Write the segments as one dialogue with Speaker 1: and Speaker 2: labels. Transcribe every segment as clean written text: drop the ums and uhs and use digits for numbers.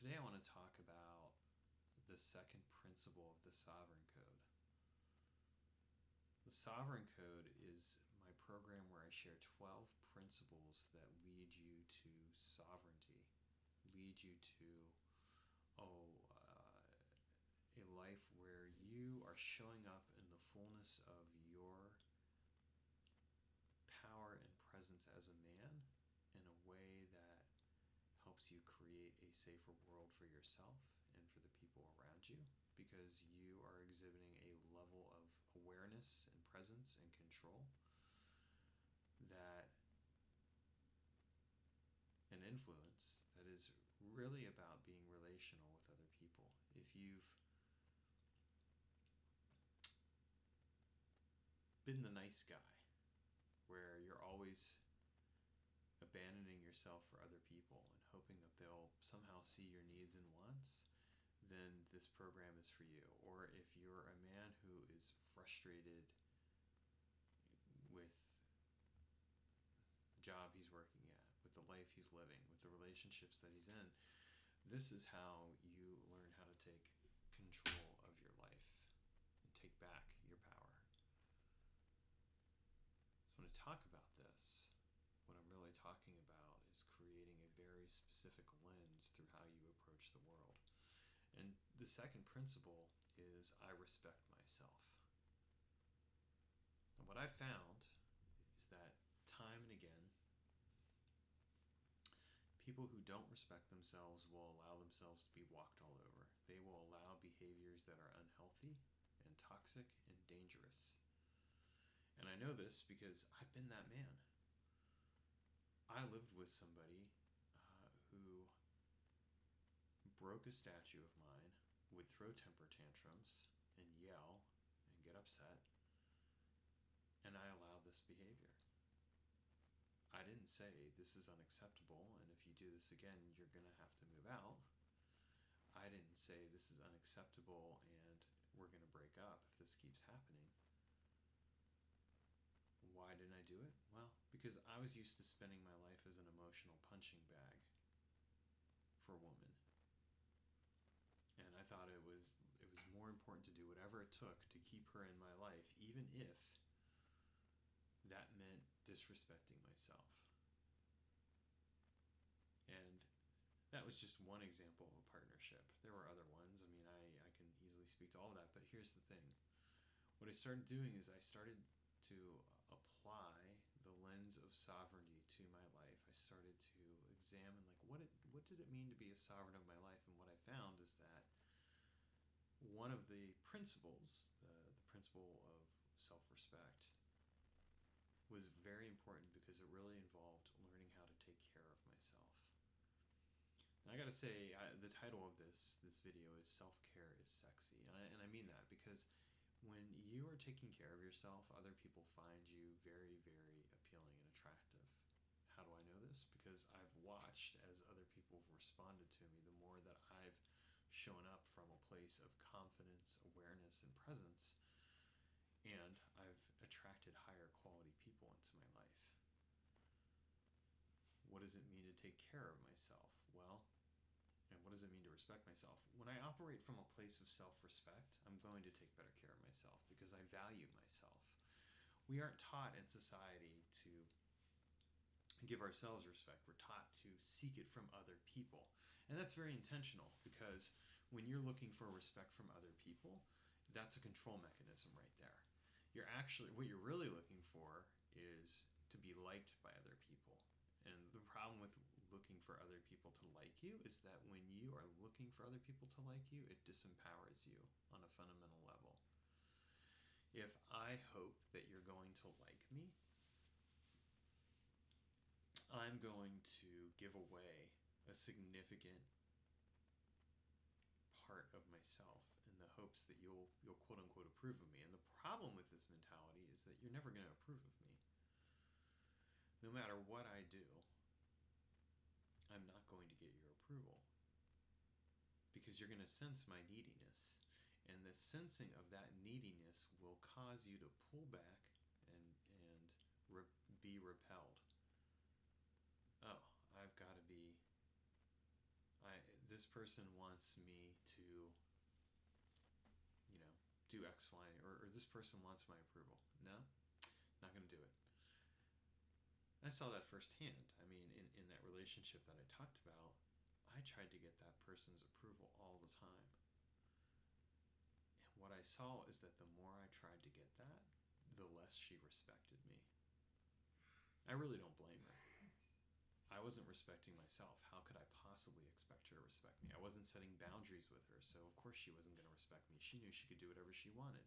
Speaker 1: Today I want to talk about the second principle of the Sovereign Code. The Sovereign Code is my program where I share 12 principles that lead you to sovereignty, lead you to a life where you are showing up in the fullness of your power and presence as a man in a way that helps you create a safer world for yourself and for the people around you, because you are exhibiting a level of awareness and presence and control that an influence that is really about being relational with other people. If you've been the nice guy where you're always abandoning yourself for other people and hoping that they'll somehow see your needs and wants, then this program is for you. Or if you're a man who is frustrated with the job he's working at, with the life he's living, with the relationships that he's in, this is how you learn how to take control of your life and take back your power. So when I talk about this, what I'm really talking about is creating a very specific lens through how you approach the world. And the second principle is I respect myself. And what I've found is that time and again, people who don't respect themselves will allow themselves to be walked all over. They will allow behaviors that are unhealthy and toxic and dangerous. And I know this because I've been that man. I lived with somebody who broke a statue of mine, would throw temper tantrums and yell and get upset, and I allowed this behavior. I didn't say this is unacceptable and if you do this again you're going to have to move out. I didn't say this is unacceptable and we're going to break up if this keeps happening. Why didn't I do it? Well, because I was used to spending my life as an emotional punching bag for a woman. And I thought it was more important to do whatever it took to keep her in my life, even if that meant disrespecting myself. And that was just one example of a partnership. There were other ones. I mean, I can easily speak to all of that, but here's the thing. What I started doing is I started to apply the lens of sovereignty to my life. I started to examine what did it mean to be a sovereign of my life, and what I found is that one of the principles, the principle of self-respect, was very important because it really involved learning how to take care of myself. Now, I gotta say, the title of this video is Self-Care is Sexy, and I mean that because when you are taking care of yourself, other people find you very, very appealing and attractive. How do I know this? Because I've watched as other people have responded to me. The more that I've shown up from a place of confidence, awareness, and presence, and I've attracted higher quality people into my life. What does it mean to take care of myself? Well, and what does it mean to respect myself? When I operate from a place of self-respect, I'm going to take better care of myself because I value myself. We aren't taught in society to give ourselves respect. We're taught to seek it from other people. And that's very intentional because when you're looking for respect from other people, that's a control mechanism right there. What you're really looking for is to be liked by other people. And the problem with looking for other people to like you is that when you are looking for other people to like you, it disempowers you on a fundamental level. If I hope that you're going to like me, I'm going to give away a significant part of myself in the hopes that you'll quote unquote approve of me. And the problem with this mentality is that you're never going to approve of me. No matter what I do, I'm not going to get your approval because you're going to sense my neediness, and the sensing of that neediness will cause you to pull back and be repelled. Oh, I've got to be. This this person wants me to, do X, Y, or this person wants my approval. No, not going to do it. I saw that firsthand. I mean, in that relationship that I talked about, I tried to get that person's approval all the time. And what I saw is that the more I tried to get that, the less she respected me. I really don't blame her. I wasn't respecting myself. How could I possibly expect her to respect me? I wasn't setting boundaries with her, so of course she wasn't going to respect me. She knew she could do whatever she wanted.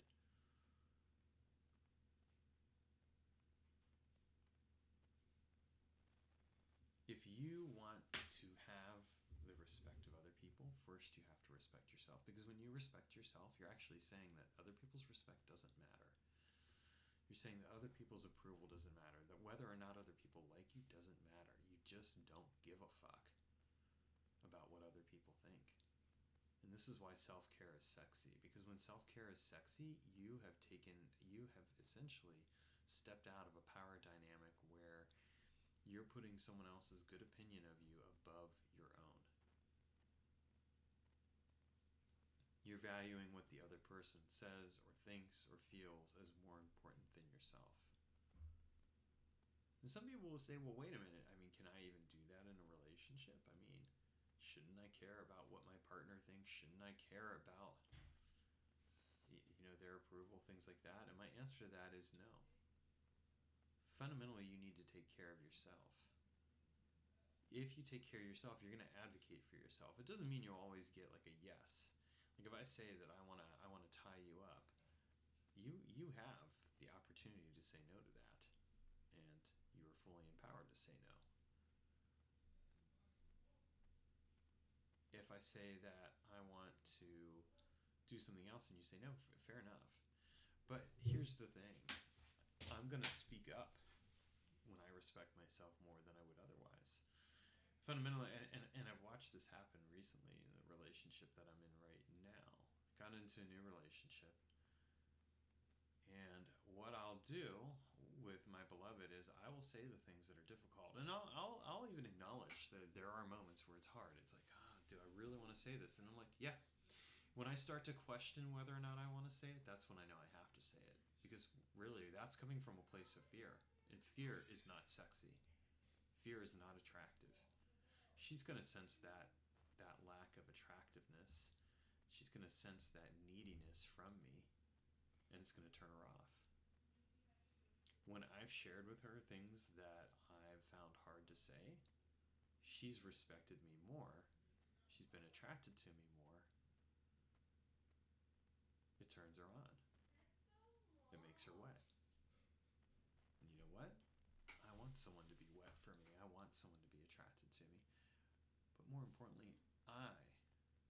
Speaker 1: If you want to have the respect of other people, first you have to respect yourself. Because when you respect yourself, you're actually saying that other people's respect doesn't matter. You're saying that other people's approval doesn't matter, that whether or not other people like you doesn't matter. You just don't give a fuck about what other people think. And this is why self-care is sexy, because when self-care is sexy, you have essentially stepped out of a power dynamic where you're putting someone else's good opinion of you above your own. You're valuing what the other person says or thinks or feels as more important than yourself. And some people will say, well, wait a minute. I mean, can I even do that in a relationship? I mean, shouldn't I care about what my partner thinks? Shouldn't I care about, their approval, things like that? And my answer to that is no. Fundamentally, you need to take care of yourself. If you take care of yourself, you're going to advocate for yourself. It doesn't mean you'll always get like a yes. Like if I say that I want to tie you up, you have the opportunity to say no to that, and you are fully empowered to say no. If I say that I want to do something else and you say no, fair enough. But here's the thing. I'm going to speak up when I respect myself more than I would otherwise. Fundamentally, and I've watched this happen recently in the relationship that I'm in right now. Got into a new relationship. And what I'll do with my beloved is I will say the things that are difficult. And I'll even acknowledge that there are moments where it's hard. It's like, do I really want to say this? And I'm like, yeah. When I start to question whether or not I want to say it, that's when I know I have to say it. Because really, that's coming from a place of fear. And fear is not sexy. Fear is not attractive. She's going to sense that lack of attractiveness. She's going to sense that neediness from me. And it's going to turn her off. When I've shared with her things that I've found hard to say, she's respected me more. She's been attracted to me more. It turns her on. It makes her wet. And you know what? I want someone to be wet for me. I want someone to be attracted to me. But more importantly, I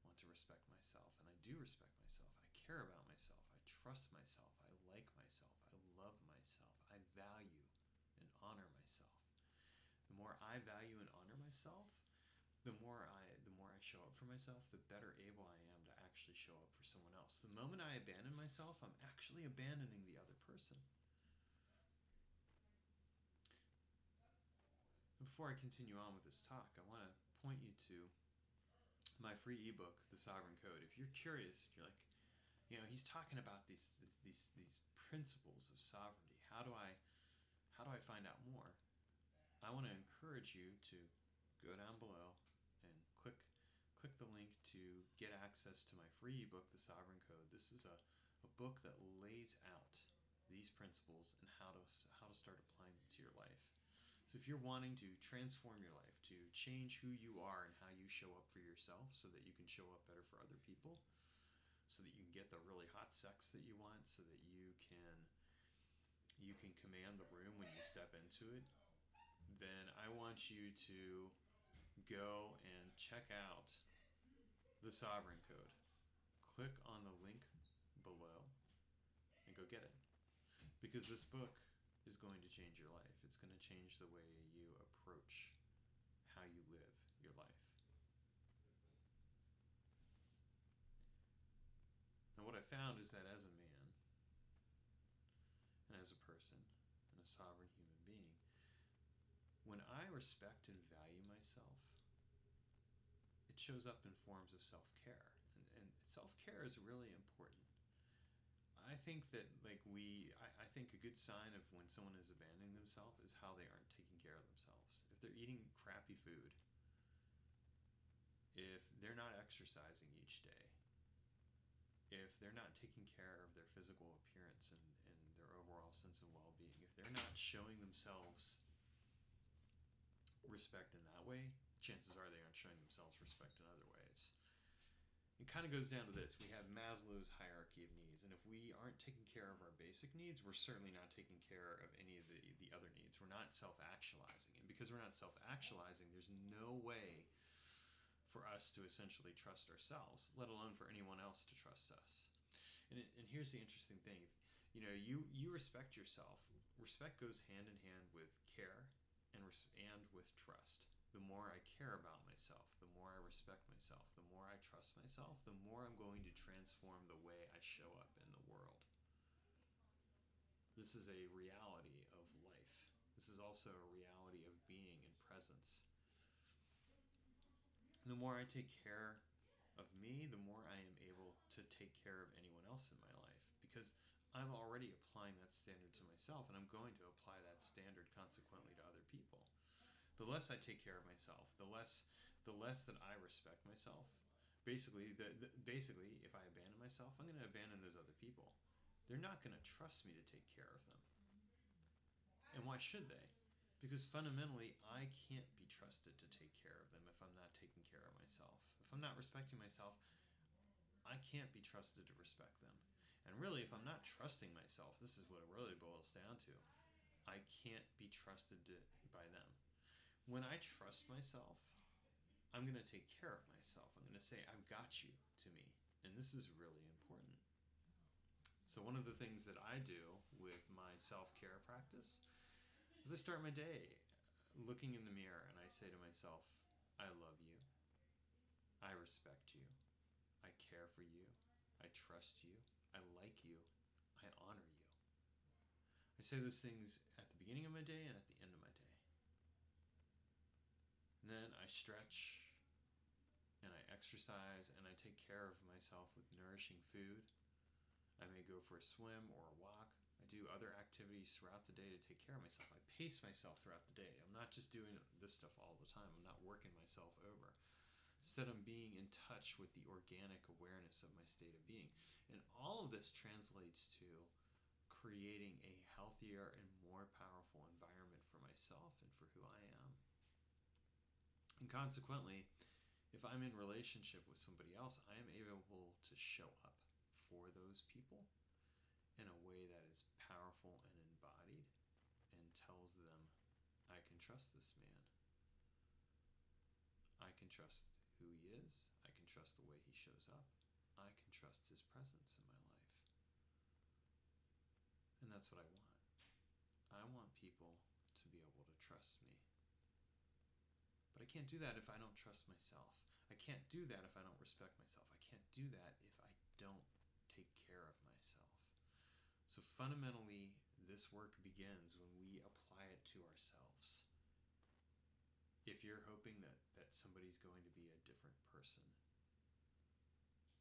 Speaker 1: want to respect myself. And I do respect myself. I care about myself. I trust myself. I like myself. I love myself. I value and honor myself. The more I value and honor myself, the more I show up for myself, the better able I am to actually show up for someone else. The moment I abandon myself, I'm actually abandoning the other person. Before I continue on with this talk, I want to point you to my free ebook, The Sovereign Code. If you're curious, if you're like, he's talking about these principles of sovereignty. How do I find out more? I want to encourage you to go down below and click the link to get access to my free ebook, The Sovereign Code. This is a book that lays out these principles and how to start applying them to your life. So if you're wanting to transform your life, to change who you are and how you show up for yourself so that you can show up better for other people, so that you can get the really hot sex that you want, so that you can command the room when you step into it, then I want you to go and check out The Sovereign Code. Click on the link below and go get it. Because this book is going to change your life. It's going to change the way you approach how you live your life. Now what I found is that as a man, and as a person, and a sovereign human being, when I respect and value myself, it it shows up in forms of self-care. And self-care is really important. I think that I think a good sign of when someone is abandoning themselves is how they aren't taking care of themselves. If they're eating crappy food, if they're not exercising each day, if they're not taking care of their physical appearance and their overall sense of well-being, if they're not showing themselves respect in that way, chances are they aren't showing themselves respect in other ways. It kind of goes down to this. We have Maslow's hierarchy of needs, and if we aren't taking care of our basic needs, we're certainly not taking care of any of the other needs. We're not self-actualizing, and because we're not self-actualizing, there's no way for us to essentially trust ourselves, let alone for anyone else to trust us. And here's the interesting thing. You respect yourself. Respect goes hand in hand with care and with trust. The more I care about myself, the more I respect myself, the more I trust myself, the more I'm going to transform the way I show up in the world. This is a reality of life. This is also a reality of being and presence. The more I take care of me, the more I am able to take care of anyone else in my life, because I'm already applying that standard to myself, and I'm going to apply that standard consequently to other people. The less I take care of myself, the less that I respect myself. Basically, if I abandon myself, I'm going to abandon those other people. They're not going to trust me to take care of them. And why should they? Because fundamentally, I can't be trusted to take care of them if I'm not taking care of myself. If I'm not respecting myself, I can't be trusted to respect them. And really, if I'm not trusting myself, this is what it really boils down to. I can't be trusted by them. When I trust myself, I'm going to take care of myself. I'm going to say, I've got you to me. And this is really important. So one of the things that I do with my self-care practice is I start my day looking in the mirror and I say to myself, I love you. I respect you. I care for you. I trust you. I like you. I honor you. I say those things at the beginning of my day and at the end of my day. And then I stretch and I exercise and I take care of myself with nourishing food. I may go for a swim or a walk. I do other activities throughout the day to take care of myself. I pace myself throughout the day. I'm not just doing this stuff all the time. I'm not working myself over. Instead, I'm being in touch with the organic awareness of my state of being. And all of this translates to creating a healthier and more powerful environment for myself and for who I am. And consequently, if I'm in relationship with somebody else, I am able to show up for those people in a way that is powerful and embodied and tells them, I can trust this man. I can trust who he is. I can trust the way he shows up. I can trust his presence in my life. And that's what I want. I want people to be able to trust me. But I can't do that if I don't trust myself. I can't do that if I don't respect myself. I can't do that if I don't take care of myself. So fundamentally, this work begins when we apply it to ourselves. If you're hoping that somebody's going to be a different person,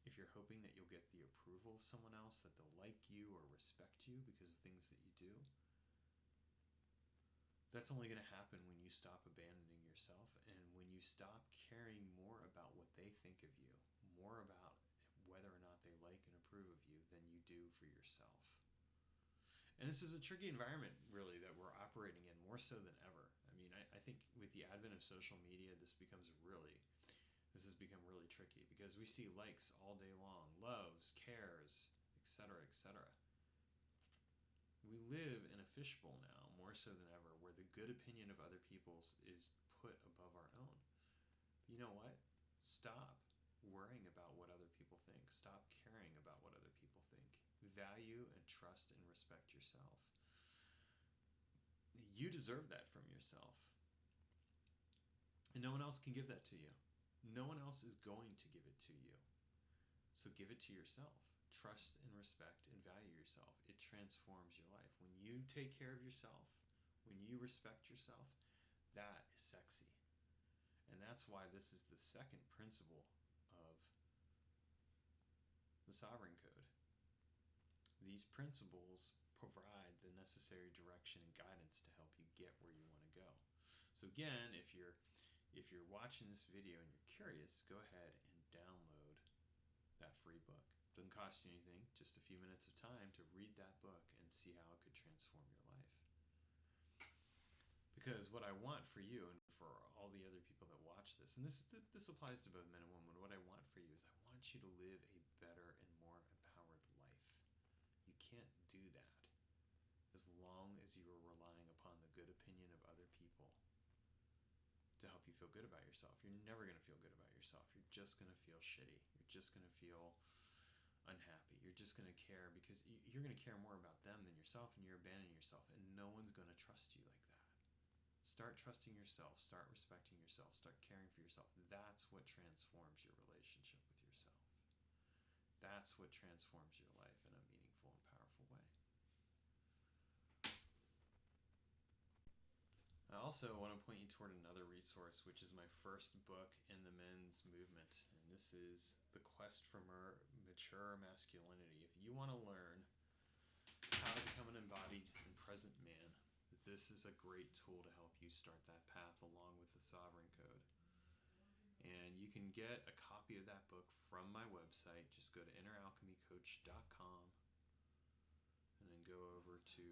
Speaker 1: if you're hoping that you'll get the approval of someone else, that they'll like you or respect you because of things that you do, that's only going to happen when you stop abandoning yourself and when you stop caring more about what they think of you, more about whether or not they like and approve of you than you do for yourself. And this is a tricky environment, really, that we're operating in more so than ever. I mean, I think with the advent of social media, this has become really tricky because we see likes all day long, loves, cares, etc., etc. We live in a fishbowl now, more so than ever, where the good opinion of other people's is put above our own. But you know what? Stop worrying about what other people think. Stop caring about what other people think. Value and trust and respect yourself. You deserve that from yourself. And no one else can give that to you. No one else is going to give it to you. So give it to yourself. Trust and respect and value yourself. It transforms your life. When you take care of yourself, when you respect yourself, that is sexy. And that's why this is the second principle of the Sovereign Code. These principles provide the necessary direction and guidance to help you get where you want to go. So again, if you're watching this video and you're curious, go ahead and download that free book. It doesn't cost you anything, just a few minutes of time to read that book and see how it could transform your life. Because what I want for you and for all the other people that watch this, and this applies to both men and women, what I want for you is I want you to live a better and more empowered life. You can't do that as long as you are relying upon the good opinion of other people to help you feel good about yourself. You're never going to feel good about yourself. You're just going to feel shitty. You're just going to feel unhappy. You're just going to care because you're going to care more about them than yourself, and you're abandoning yourself, and no one's going to trust you like that. Start trusting yourself. Start respecting yourself. Start caring for yourself. That's what transforms your relationship with yourself. That's what transforms your life in a meaningful and powerful way. I also want to point you toward another resource, which is my first book in the men's movement. And this is The Quest for Mature Masculinity. If you want to learn how to become an embodied and present man, this is a great tool to help you start that path along with the Sovereign Code. And you can get a copy of that book from my website. Just go to inneralchemycoach.com and then go over to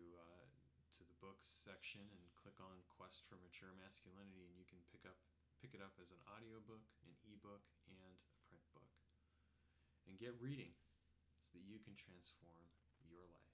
Speaker 1: the books section and click on Quest for Mature Masculinity, and you can pick it up as an audiobook, an ebook, and a print book. And get reading so that you can transform your life.